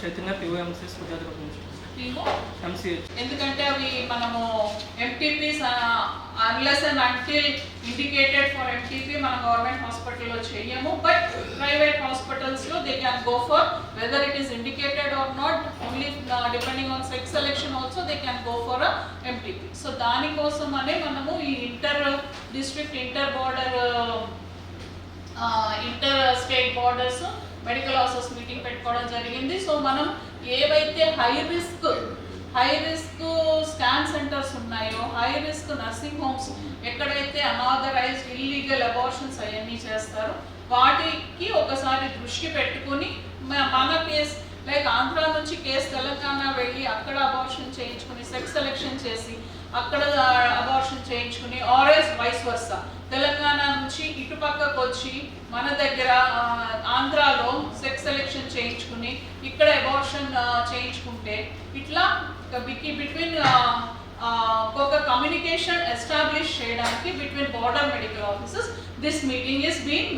చైతన్య పిఓఎంసీఎస్ విద్యార్థుల నుంచి ఎంసీహెచ్. ఎందుకంటే అవి మనము MTPs unless and until indicated for MTP మన గవర్నమెంట్ హాస్పిటల్లో చేయము. బట్ ప్రైవేట్ హాస్పిటల్స్లో they can go for whether it is indicated or not, only depending on sex selection also they can go for MTP. So దానికోసం అనే మనము ఈ inter district inter border inter state borders medical officers meeting పెట్టుకోవడం జరిగింది. So మనం ఏవైతే high risk scan centres ఉన్నాయో, high risk nursing homes ఎక్కడైతే అనాథరైజ్డ్ ఇల్లీగల్ అబార్షన్స్ అవన్నీ చేస్తారో వాటికి ఒకసారి దృష్టి పెట్టుకుని మన కేసు లైక్ ఆంధ్ర నుంచి కేసు తెలంగాణ వెళ్ళి అక్కడ అబార్షన్ చేయించుకుని సెక్స్ సెలెక్షన్ చేసి అక్కడ అబార్షన్ చేయించుకుని ఆర్ఎస్ వైస్ వర్సా తెలంగాణ నుంచి ఇటుపక్కకు వచ్చి మన దగ్గర ఆంధ్రాలో సెక్స్ సెలెక్షన్ చేయించుకుని ఇక్కడ అబార్షన్ చేయించుకుంటే ఇట్లా బిట్వీన్ ఒక కమ్యూనికేషన్ ఎస్టాబ్లిష్ చేయడానికి between border medical officers this meeting is been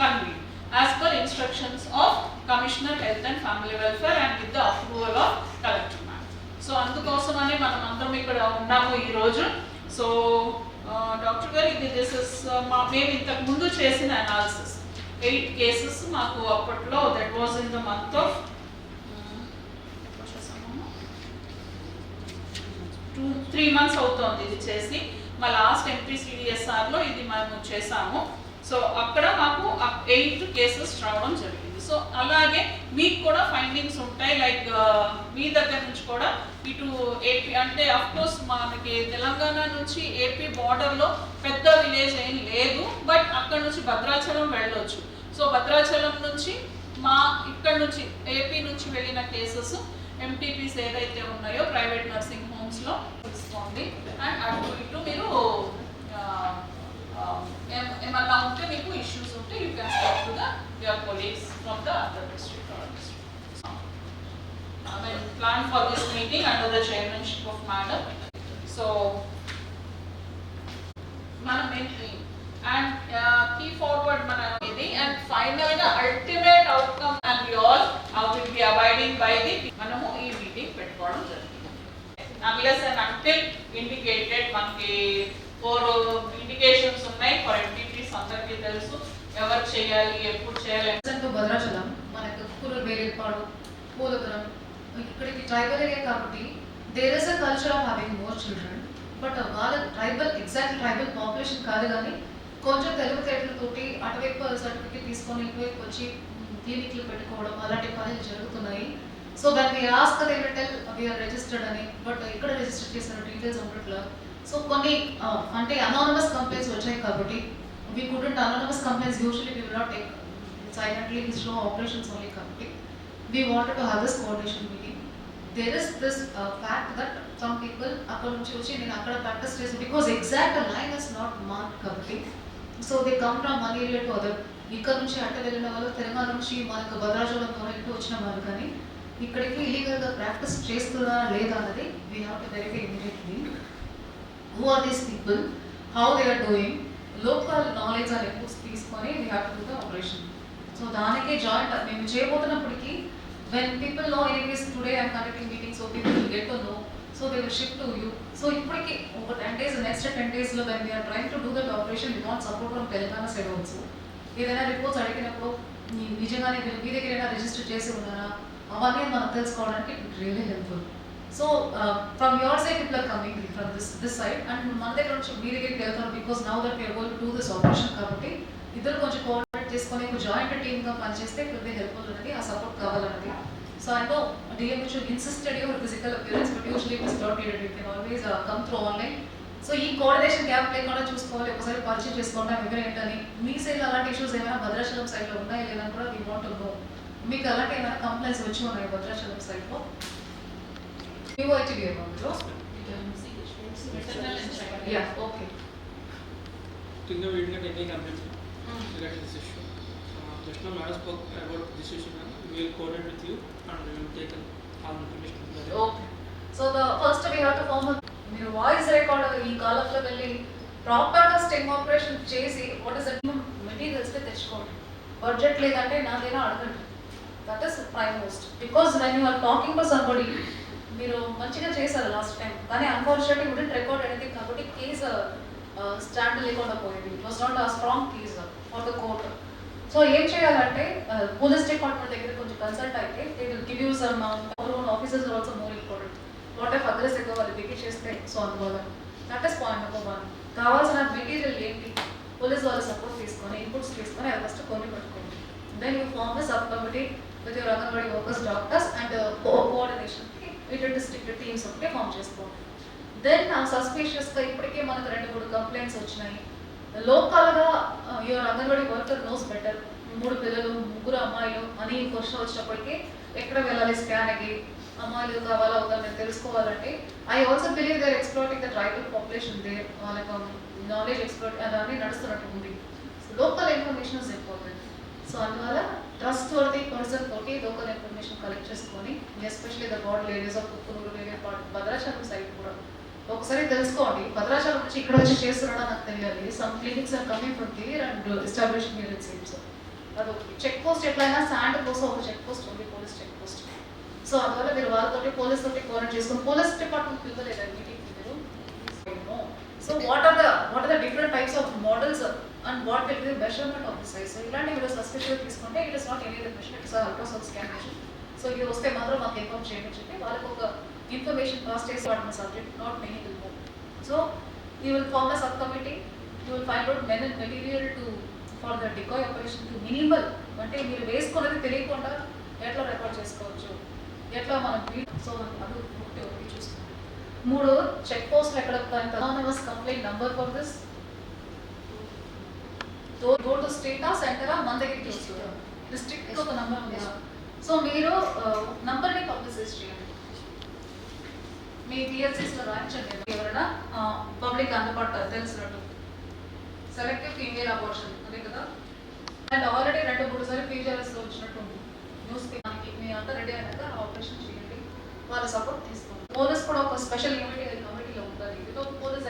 convene as per instructions of Commissioner Health and Family Welfare and with the approval of Collector Ma'am. So అందుకోసమనే మనం అందరం ఇక్కడ ఉన్నాము ఈ రోజు. సో డాక్టర్ గారు ఇది దిస్ ఇస్ మేము ఇంతకు ముందు చేసిన అనాలిసిస్ 8 కేసెస్ మాకు అప్పట్లో that was in the month of 3 months అవుతోంది ఇది చేసి. మా లాస్ట్ ఎంపీసీడీఎస్ఆర్లో ఇది మేము చేసాము. సో అక్కడ మాకు 8 కేసెస్ రావడం జరిగింది. సో అలాగే మీకు కూడా ఫైండింగ్స్ ఉంటాయి, లైక్ మీ దగ్గర నుంచి కూడా ఇటు ఏపీ అంటే అఫ్కోర్స్ మనకి తెలంగాణ నుంచి ఏపీ బార్డర్లో పెద్ద విలేజ్ ఏం లేదు, బట్ అక్కడ నుంచి భద్రాచలం వెళ్ళొచ్చు. సో భద్రాచలం నుంచి ఇక్కడ నుంచి ఏపీ నుంచి వెళ్ళిన కేసెస్ ఎంటీపీస్ ఏదైతే ఉన్నాయో ప్రైవేట్ నర్సింగ్ హోమ్స్లో తీసుకోండి. అండ్ అటు ఇటు మీరు ఏమన్నా ఉంటే మీకు ఇష్యూస్ ఉంటే you can talk to your colleagues from the other district or district. I mean, plan for this meeting under the chairmanship of Madam. So, మనం ఏంటి and key forward మన ఇది and final గా ultimate outcome and we all will be abiding by the మనము ఈ meeting పెట్టుకోవడం జరిగింది. Unless and until indicated మనకి 4 ఇండికేషన్స్ ఉన్నాయి ఫర్ ఎంటీపీస్ అందరికీ తెలుసు ఎవరు చేయాలి ఎప్పుడు చేయాలి. భద్రాచలం మనకు కుర్రలు వేరేపాడు పోలవరం ఇక్కడికి ట్రైబల్ ఏరియా కాబట్టి there is a culture of having more children. But వాళ్ళ ఎగ్జాక్ట్ ట్రైబల్ పాపులేషన్ కాదు, కానీ కొంచెం తెలివితేటలతోటి అటువైపు సర్టిఫికేట్ తీసుకొని ఇటువైపు వచ్చి క్లినిక్లు పెట్టుకోవడం అలాంటి పనులు జరుగుతున్నాయి. So when we ask they will tell we are registered అని, బట్ ఎక్కడ రిజిస్టర్ చేసిన డీటెయిల్స్ ఉండట్లా. సో కొన్ని అంటే అనానమస్ కంప్లైంట్స్ వచ్చాయి కాబట్టి we couldn't anonymous complaints usually we will not take silently, we slow operations only kabatti we wanted to have this coordination meeting. There is this fact that some people akkada nunchi vachi nenu akkada practice chesi because exact line is not marked kabatti, so they come from one area to other. ikkada nunchi atte vellina vallu telangana nunchi manaku Bhadrachalam ద్వారా ఇటు వచ్చిన వాళ్ళు కానీ ఇక్కడికి illegal గా practice చేస్తున్నారా లేదా అన్నది we have to verify immediately. Who are these people, how they are doing, local knowledge and inputs తీసుకొని we have to do the operation. So దానికే జాయింట్ మేము చేయబోతున్నప్పటికీ when people know anyways today I'm conducting meeting, so people will get to know, so they will shift to you. So ఇప్పటికి ఒక 10 days next 10 daysలో when we're trying to do that operation we want support from Telangana side also. ఏదైనా reports అడిగినప్పుడు నిజంగానే మీ దగ్గర ఏదైనా register చేసి ఉన్నారా అవన్నీ మనం తెలుసుకోవడానికి it really helpful. So from your side people are coming from this side and మన దగ్గర నుంచి మీ దగ్గరికి వెళ్తారు because now that we are going to do this operation కాబట్టి ఇద్దరు కొంచెం కోఆర్డినేట్ చేసుకొని ఒక జాయింట్ టీమ్గా పనిచేస్తే ఇట్ విల్ బి హెల్ప్ఫుల్ అనేది ఆ సపోర్ట్ కావాలన్నది. So I know DMH insisted your physical appearance but usually it is not needed, you can always come through online. So ఈ కోఆర్డినేషన్ గ్యాప్ లేకుండా చూసుకోవాలి, ఒకసారి పరిచయం చేసుకోవడం ఎవరు ఏంటని. మీ సైడ్ అలాంటి ఇష్యూస్ ఏమైనా భద్రాచలం సైడ్లో ఉన్నాయా లేదని కూడా వీ వాంట్ టు నో. మీకు అలాంటి ఏమైనా కంప్లైంట్స్ వచ్చి ఉన్నాయి భద్రాచలం సైడ్లో? UITD about yeah, okay. Think we didn't get any complaints regarding this issue. Just now Madam spoke about this issue. We will coordinate with you and we will take all information. Okay. So the first we have to form a మీరు voice record ఈ కాలంలో వెళ్ళి ప్రాపర్గా sting operation చేసి what is materials తెచ్చుకోండి. Budget లేదంటే నాదైనా అడగండి. That is prime most. Because when you are talking to somebody, మీరు మంచిగా చేశారు లాస్ట్ టైం, కానీ అన్ఫార్చునేట్లీ వుడెంట్ రికార్డ్ ఎనీథింగ్ కాబట్టి కేస్ స్టాండ్ లేకుండా పోయింది. It was not a strong case for the court. So ఏం చేయాలంటే పోలీస్ డిపార్ట్మెంట్ దగ్గర కొంచెం కన్సల్ట్ అయితే they will give you some officers are also more important. What if అగ్రెసివ్గా వాళ్ళు దిగి చేస్తే సో అనుకోవాలి. That is point number 1. కావాల్సిన మెటీరియల్ ఏంటి, పోలీస్ వాళ్ళ సపోర్ట్ తీసుకొని ఇన్పుట్స్ తీసుకొని అది ఫస్ట్ కొని పెట్టుకోండి. Then you form the sub committee with your anganwadi workers, doctors and కోఆర్డినేషన్కి ఇంటర్ డిస్ట్రిక్ట్ టీమ్స్ ఒకటి ఫామ్ చేసుకోండి. దెన్ సస్పీషియస్గా ఇప్పటికే మనకు 2-3 కంప్లైంట్స్ వచ్చినాయి. లోకల్గా your anganwadi worker knows better, 3 పిల్లలు 3 అమ్మాయిలు అని క్వశ్చన్ వచ్చినప్పటికీ ఎక్కడ వెళ్ళాలి స్కాన్కి, అమ్మాయిలు కావాలా అవుతారు నేను తెలుసుకోవాలంటే I also believe they're exploiting the tribal population there, వాళ్ళకి నాలెడ్జ్ ఎక్స్ప్లోట్ అదని నడుస్తున్నట్టు ఉంది. Local information is important. So అందువల్ల ట్రస్ట్ వర్తీ పర్సన్ తోటి లోకల్ ఇన్ఫర్మేషన్ కలెక్ట్ చేసుకొని, especially the god ladies of Kukunuru వేరే పార్ట్ భద్రాచలం సైడ్ కూడా ఒకసారి తెలుసుకోండి. భద్రాచలం నుంచి ఇక్కడ వచ్చి చేస్తున్నాడో నాకు తెలియాలి. Some clinics are coming from there and establishing here it seems. అదొకటి. చెక్ పోస్ట్ ఎట్లయినా శాండ్ కోసం ఒక చెక్ పోస్ట్ ఉంది, పోలీస్ చెక్ పోస్ట్. సో అందువల్ల మీరు వాళ్ళతోటి పోలీస్ తోటి కోఆర్డినేట్ చేసుకుని, పోలీస్ డిపార్ట్మెంట్ పిల్లలేదా మీటింగ్ మీరు? So what are the different types of models and what will be measurement of the size. So ఇలాంటి మీరు సస్పెషల్ తీసుకుంటే it is not any other machine, it's ultrasound scanning. So ఇది వస్తే మాత్రం మాకు ఇన్ఫార్మ్ చేయమని చెప్పి వాళ్ళకి ఒక ఇన్ఫర్మేషన్ పాస్ చేసి వాడిన subject not many will move. So you will form a sub committee, you will find out men and material to for the decoy operation to minimal, అంటే మీరు వేసుకున్నది తెలియకుండా ఎట్లా రికార్డ్ చేసుకోవచ్చు, ఎట్లా మనం సో అది ఒకటి చూస్తాం. 3 చెక్ పోస్ట్లు ఎక్కడ anonymous complaint number for this go to స్టేటా సెంటరా మన దగ్గరికి వస్తుంది, డిస్ట్రిక్ట్ ఒక నంబర్ ఉంది. సో మీరు నంబర్ని పబ్లిసైజ్ చేయండి, మీ పిఎల్సీస్లో రాయించండి. ఎవరైనా పబ్లిక్ అందుబాటు తెలిసినట్టు సెలెక్టివ్ ఫీమేల్ అబార్షన్ అదే కదా, అండ్ ఆల్రెడీ 2-3 సార్లు ఫీజర్స్లో వచ్చినట్టు ఉంది న్యూస్ పేపర్కి. మీ అంతా రెడీ అయినాక ఆపరేషన్ చేయండి, వాళ్ళ సపోర్ట్ తీసుకోండి. పోలీస్ కూడా ఒక స్పెషల్ కమిటీలో ఉండాలి. Without police